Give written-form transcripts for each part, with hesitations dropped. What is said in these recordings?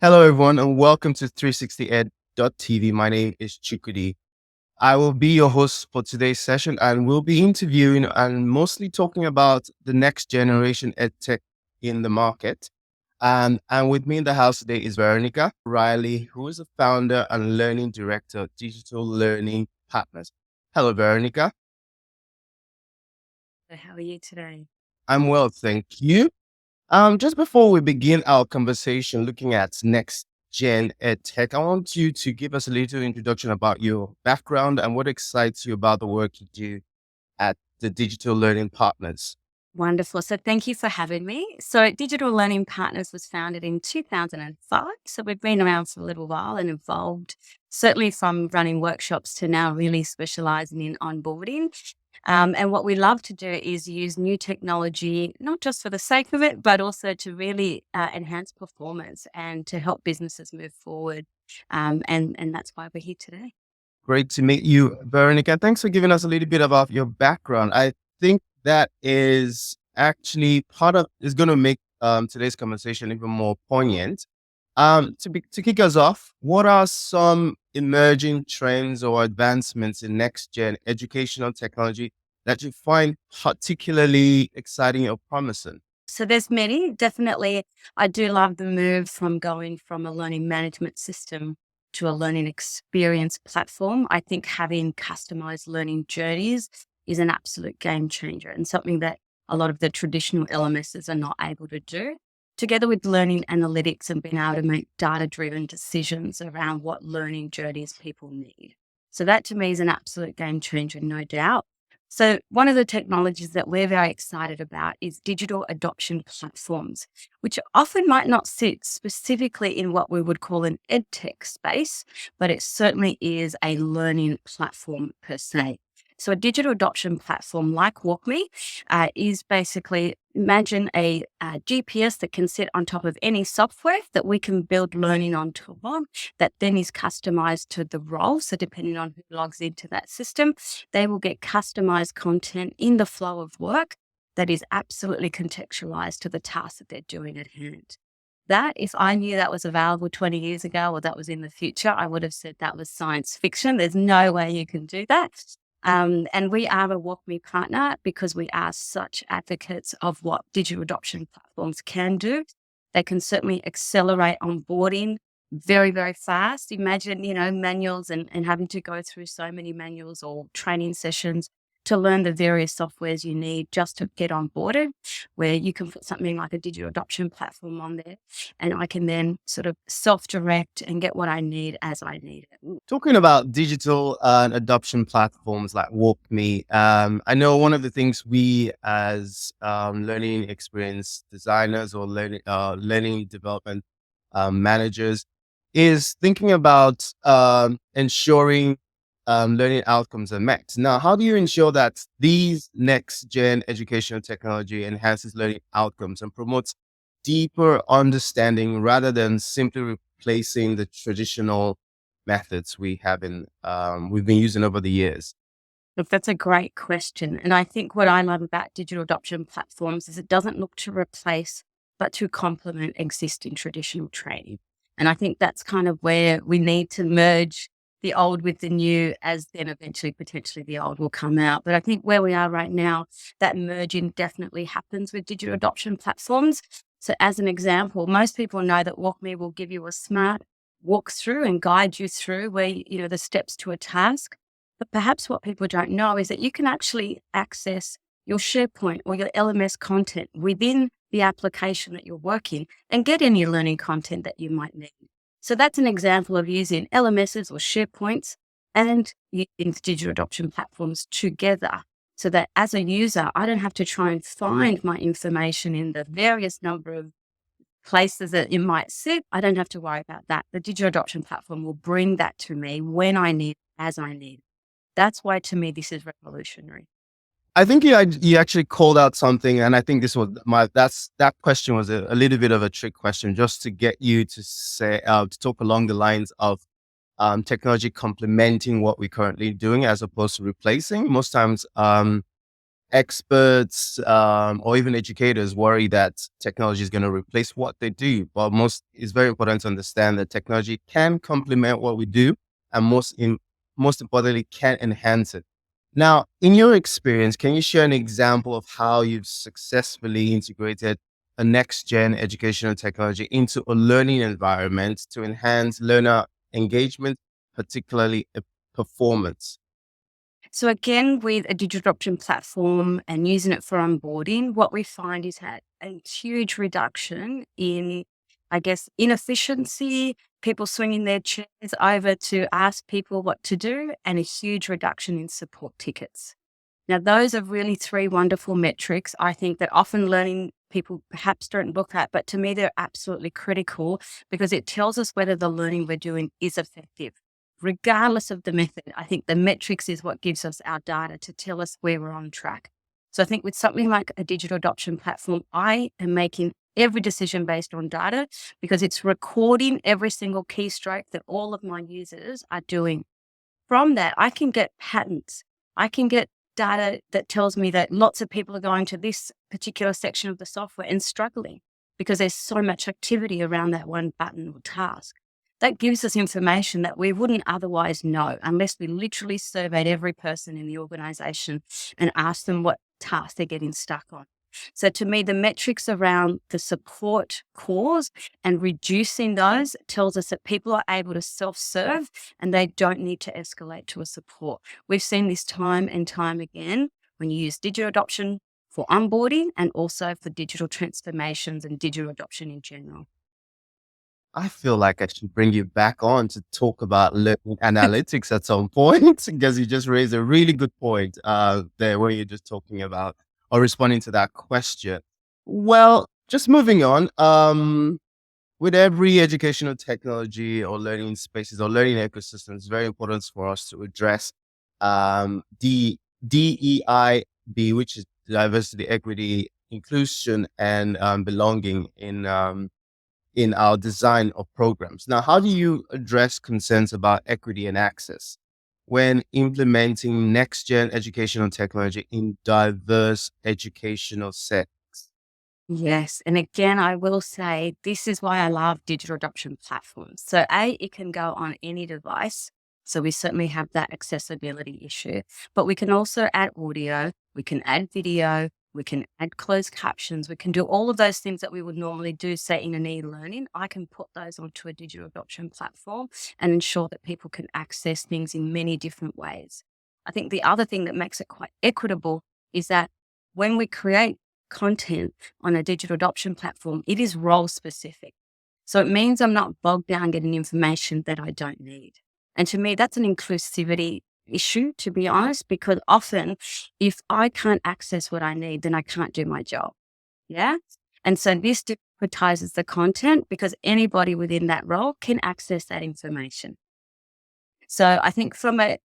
Hello, everyone, and welcome to 360ed.tv. My name is Chukudi. I will be your host for today's session, and we'll be interviewing and mostly talking about the next generation edtech in the market. And with me in the house today is Veronica Reilly, who is the founder and learning director of Digital Learning Partners. Hello, Veronica. So how are you today? I'm well, thank you. Just before we begin our conversation looking at next gen ed tech, I want you to give us a little introduction about your background and what excites you about the work you do at the Digital Learning Partners. Wonderful. So thank you for having me. So Digital Learning Partners was founded in 2005. So we've been around for a little while and evolved, certainly from running workshops to now really specializing in onboarding. And what we love to do is use new technology, not just for the sake of it, but also to really enhance performance and to help businesses move forward. And that's why we're here today. Great to meet you, Veronica. Thanks for giving us a little bit about your background. I think that is actually is going to make today's conversation even more poignant. To kick us off, what are some emerging trends or advancements in next gen educational technology that you find particularly exciting or promising? So there's many. Definitely, I do love the move from going from a learning management system to a learning experience platform. I think having customized learning journeys is an absolute game changer and something that a lot of the traditional LMSs are not able to do. Together with learning analytics and being able to make data-driven decisions around what learning journeys people need. So that to me is an absolute game changer, no doubt. So one of the technologies that we're very excited about is digital adoption platforms, which often might not sit specifically in what we would call an edtech space, but it certainly is a learning platform per se. So a digital adoption platform like WalkMe is basically, imagine a GPS that can sit on top of any software that we can build learning on top of that then is customized to the role. So depending on who logs into that system, they will get customized content in the flow of work that is absolutely contextualized to the task that they're doing at hand. That, if I knew that was available 20 years ago or that was in the future, I would have said that was science fiction. There's no way you can do that. And we are a WalkMe partner because we are such advocates of what digital adoption platforms can do. They can certainly accelerate onboarding very, very fast. Imagine, manuals and having to go through so many manuals or training sessions to learn the various softwares you need just to get onboarded, where you can put something like a digital adoption platform on there and I can then sort of self-direct and get what I need as I need it. Talking about digital adoption platforms like WalkMe, I know one of the things we as learning experience designers or learning development managers is thinking about ensuring learning outcomes are met. Now, how do you ensure that these next gen educational technology enhances learning outcomes and promotes deeper understanding rather than simply replacing the traditional methods we've been using over the years? Look, that's a great question. And I think what I love about digital adoption platforms is it doesn't look to replace, but to complement existing traditional training. And I think that's kind of where we need to merge the old with the new, as then eventually potentially the old will come out. But I think where we are right now, that merging definitely happens with digital adoption platforms. So as an example, most people know that WalkMe will give you a smart walkthrough and guide you through where, the steps to a task. But perhaps what people don't know is that you can actually access your SharePoint or your LMS content within the application that you're working and get any learning content that you might need. So that's an example of using LMSs or SharePoints and using digital adoption platforms together so that as a user, I don't have to try and find my information in the various number of places that it might sit. I don't have to worry about that. The digital adoption platform will bring that to me when I need, as I need. That's why, to me, this is revolutionary. I think you actually called out something, and I think this was that question was a little bit of a trick question, just to get you to say to talk along the lines of technology complementing what we're currently doing as opposed to replacing. Most times, experts or even educators worry that technology is going to replace what they do. But it's very important to understand that technology can complement what we do, and most importantly, can enhance it. Now, in your experience, can you share an example of how you've successfully integrated a next gen educational technology into a learning environment to enhance learner engagement, particularly performance? So again, with a digital adoption platform and using it for onboarding, what we find is that a huge reduction in, I guess, inefficiency, people swinging their chairs over to ask people what to do, and a huge reduction in support tickets. Now, those are really three wonderful metrics, I think, that often learning people perhaps don't look at, but to me, they're absolutely critical because it tells us whether the learning we're doing is effective. Regardless of the method, I think the metrics is what gives us our data to tell us where we're on track. So I think with something like a digital adoption platform, I am making every decision based on data because it's recording every single keystroke that all of my users are doing. From that, I can get patterns. I can get data that tells me that lots of people are going to this particular section of the software and struggling because there's so much activity around that one button or task. That gives us information that we wouldn't otherwise know unless we literally surveyed every person in the organization and asked them what task they're getting stuck on. So to me, the metrics around the support cause and reducing those tells us that people are able to self-serve and they don't need to escalate to a support. We've seen this time and time again when you use digital adoption for onboarding and also for digital transformations and digital adoption in general. I feel like I should bring you back on to talk about learning analytics at some point because you just raised a really good point there when you're just talking about or responding to that question. Well, just moving on. With every educational technology or learning spaces or learning ecosystems, it's very important for us to address the DEIB, which is diversity, equity, inclusion, and belonging in our design of programs. Now, how do you address concerns about equity and access when implementing next gen educational technology in diverse educational settings? Yes. And again, I will say this is why I love digital adoption platforms. So, A, it can go on any device. So, we certainly have that accessibility issue, but we can also add audio, we can add video, we can add closed captions, we can do all of those things that we would normally do, say, in an e learning. I can put those onto a digital adoption platform and ensure that people can access things in many different ways. I think the other thing that makes it quite equitable is that when we create content on a digital adoption platform, it is role specific. So it means I'm not bogged down getting information that I don't need. And to me, that's an inclusivity issue, to be honest, because often if I can't access what I need, then I can't do my job. Yeah. And so this democratizes the content because anybody within that role can access that information. So I think from I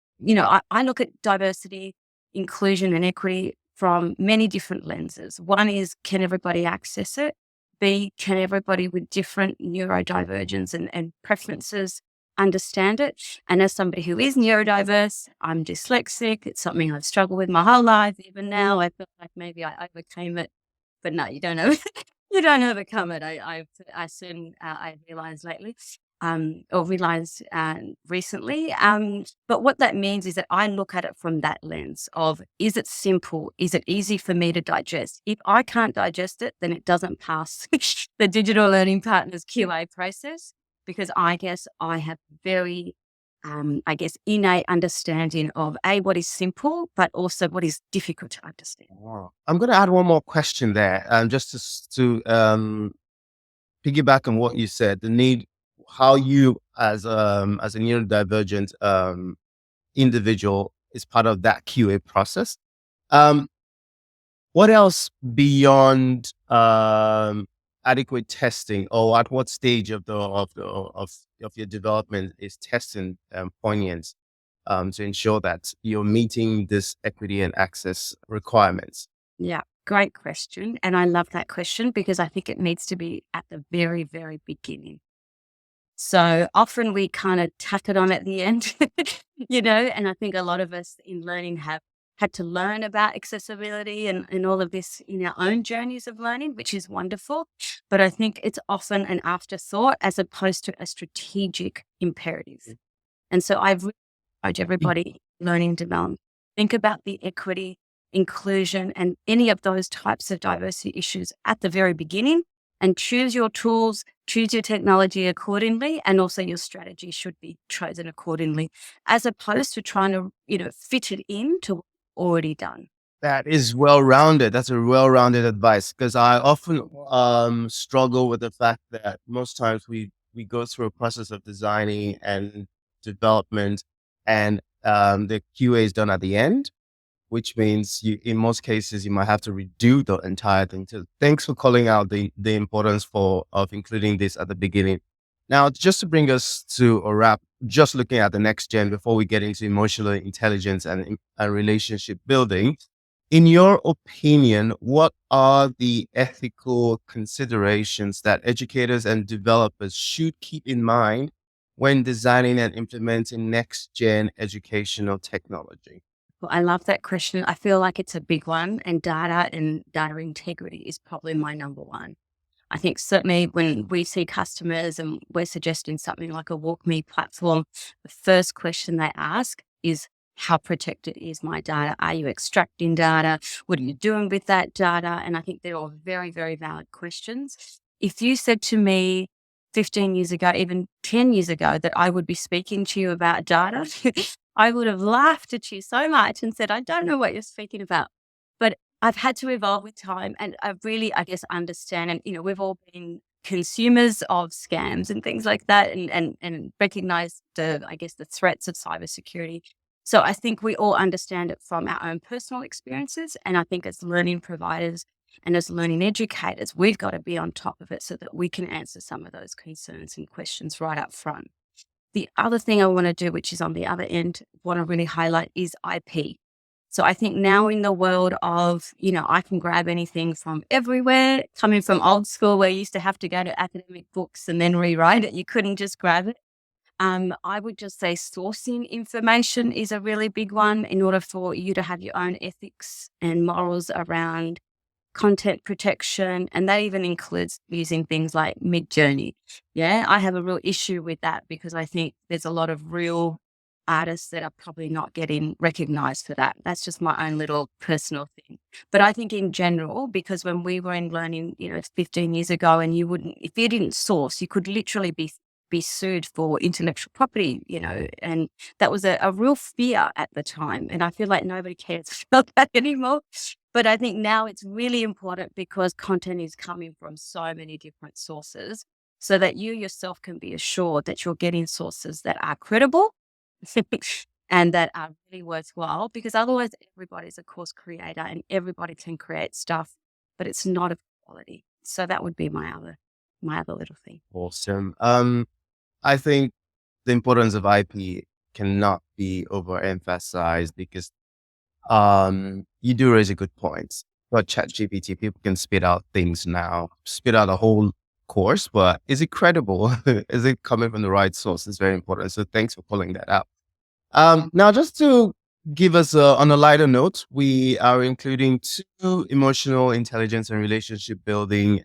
look at diversity, inclusion, and equity from many different lenses. One is, can everybody access it? B, can everybody with different neurodivergence and preferences understand it? And as somebody who is neurodiverse, I'm dyslexic. It's something I've struggled with my whole life. Even now, I feel like maybe I overcame it, but no, you don't you don't overcome it. I soon I realized lately or realized recently. But what that means is that I look at it from that lens of, is it simple? Is it easy for me to digest? If I can't digest it, then it doesn't pass the digital learning partners QA process because I guess I have very, innate understanding of A, what is simple, but also what is difficult to understand. Wow. I'm going to add one more question there, just to piggyback on what you said. The need, how you as a neurodivergent individual is part of that QA process. Um, what else beyond adequate testing, or at what stage of your development is testing poignant to ensure that you're meeting this equity and access requirements? Yeah, great question. And I love that question because I think it needs to be at the very, very beginning. So often we kind of tack it on at the end, and I think a lot of us in learning have had to learn about accessibility and all of this in our own journeys of learning, which is wonderful. But I think it's often an afterthought as opposed to a strategic imperative. And so I really urge everybody learning development, think about the equity, inclusion, and any of those types of diversity issues at the very beginning, and choose your tools, choose your technology accordingly, and also your strategy should be chosen accordingly, as opposed to trying to, fit it into what's already done. That is well-rounded. That's a well-rounded advice because I often struggle with the fact that most times we go through a process of designing and development, and the QA is done at the end, which means in most cases, you might have to redo the entire thing. So thanks for calling out the importance of including this at the beginning. Now, just to bring us to a wrap, just looking at the next gen before we get into emotional intelligence and relationship building, in your opinion, what are the ethical considerations that educators and developers should keep in mind when designing and implementing next gen educational technology? Well, I love that question. I feel like it's a big one, and data integrity is probably my number one. I think certainly when we see customers and we're suggesting something like a WalkMe platform, the first question they ask is, how protected is my data? Are you extracting data? What are you doing with that data? And I think they're all very, very valid questions. If you said to me 15 years ago, even 10 years ago, that I would be speaking to you about data, I would have laughed at you so much and said, I don't know what you're speaking about. But I've had to evolve with time, and I really, I guess, understand. And, we've all been consumers of scams and things like that, and recognize I guess, the threats of cybersecurity. So I think we all understand it from our own personal experiences. And I think as learning providers and as learning educators, we've got to be on top of it so that we can answer some of those concerns and questions right up front. The other thing I want to do, which is on the other end, want to really highlight is IP. So I think now in the world of, I can grab anything from everywhere, coming from old school where you used to have to go to academic books and then rewrite it. You couldn't just grab it. I would just say sourcing information is a really big one in order for you to have your own ethics and morals around content protection. And that even includes using things like Mid-Journey. Yeah, I have a real issue with that because I think there's a lot of real artists that are probably not getting recognized for that. That's just my own little personal thing. But I think in general, because when we were in learning, 15 years ago, and if you didn't source, you could literally be sued for intellectual property, and that was a real fear at the time. And I feel like nobody cares about that anymore. But I think now it's really important because content is coming from so many different sources so that you yourself can be assured that you're getting sources that are credible and that are really worthwhile, because otherwise everybody's a course creator and everybody can create stuff, but it's not of quality. So that would be my other little thing. Awesome. I think the importance of IP cannot be overemphasized because you do raise a good point. But ChatGPT, people can spit out things now, spit out a whole course, but is it credible? Is it coming from the right source? It's very important. So thanks for calling that out. Now, just to give us on a lighter note, we are including 2 emotional intelligence and relationship building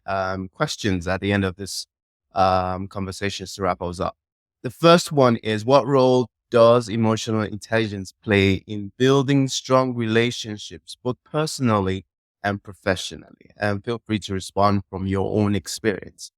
questions at the end of this conversations to wrap us up. The first one is, what role does emotional intelligence play in building strong relationships, both personally and professionally? And feel free to respond from your own experience.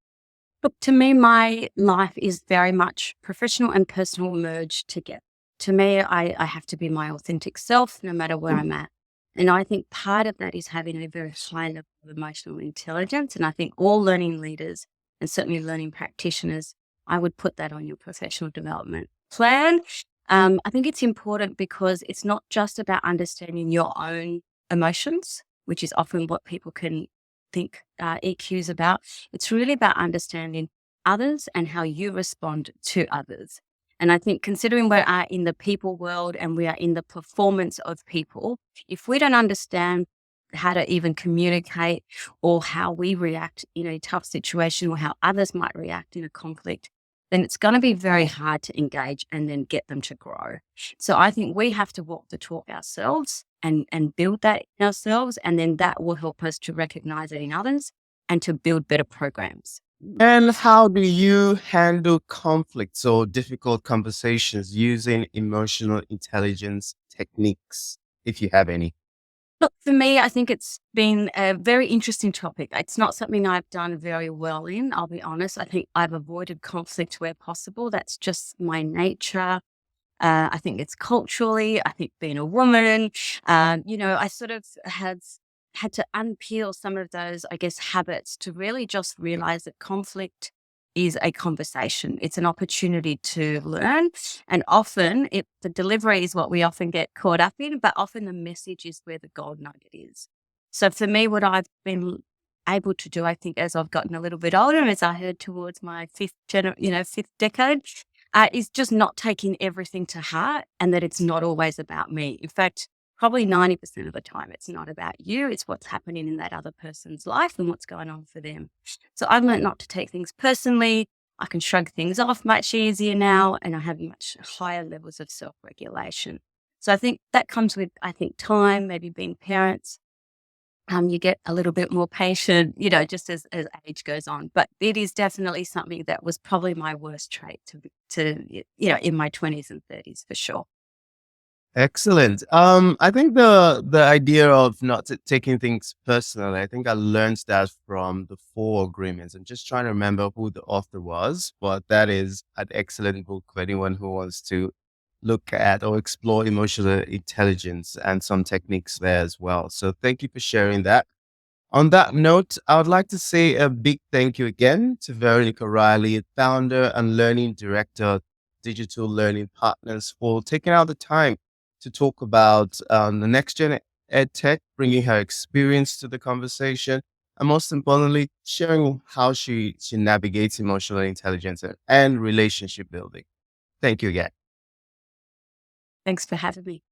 Look, to me, my life is very much professional and personal merged together. To me, I have to be my authentic self no matter where I'm at. And I think part of that is having a very high level of emotional intelligence. And I think all learning leaders and certainly learning practitioners, I would put that on your professional development plan. I think it's important because it's not just about understanding your own emotions, which is often what people can think EQ is about. It's really about understanding others and how you respond to others. And I think considering we are in the people world and we are in the performance of people, if we don't understand how to even communicate or how we react in a tough situation or how others might react in a conflict, then it's going to be very hard to engage and then get them to grow. So I think we have to walk the talk ourselves and build that in ourselves. And then that will help us to recognize it in others and to build better programs. And how do you handle conflicts or difficult conversations using emotional intelligence techniques, if you have any? Look, for me, I think it's been a very interesting topic. It's not something I've done very well in, I'll be honest. I think I've avoided conflict where possible. That's just my nature. I think it's culturally, I think being a woman, I sort of had to unpeel some of those, I guess, habits to really just realize that conflict is a conversation. It's an opportunity to learn. And often the delivery is what we often get caught up in, but often the message is where the gold nugget is. So for me, what I've been able to do, I think, as I've gotten a little bit older, as I head towards my fifth decade, is just not taking everything to heart and that it's not always about me. In fact, probably 90% of the time, it's not about you. It's what's happening in that other person's life and what's going on for them. So I've learned not to take things personally. I can shrug things off much easier now, and I have much higher levels of self-regulation. So I think that comes with, time, maybe being parents. You get a little bit more patient, just as age goes on. But it is definitely something that was probably my worst trait in my 20s and 30s for sure. Excellent. I think the idea of not taking things personally, I think I learned that from the Four Agreements. I'm just trying to remember who the author was, but that is an excellent book for anyone who wants to look at or explore emotional intelligence and some techniques there as well. So thank you for sharing that. On that note, I would like to say a big thank you again to Veronica Reilly, founder and learning director of Digital Learning Partners, for taking out the time to talk about the next gen ed tech, bringing her experience to the conversation, and most importantly, sharing how she navigates emotional intelligence and relationship building. Thank you again. Thanks for having me.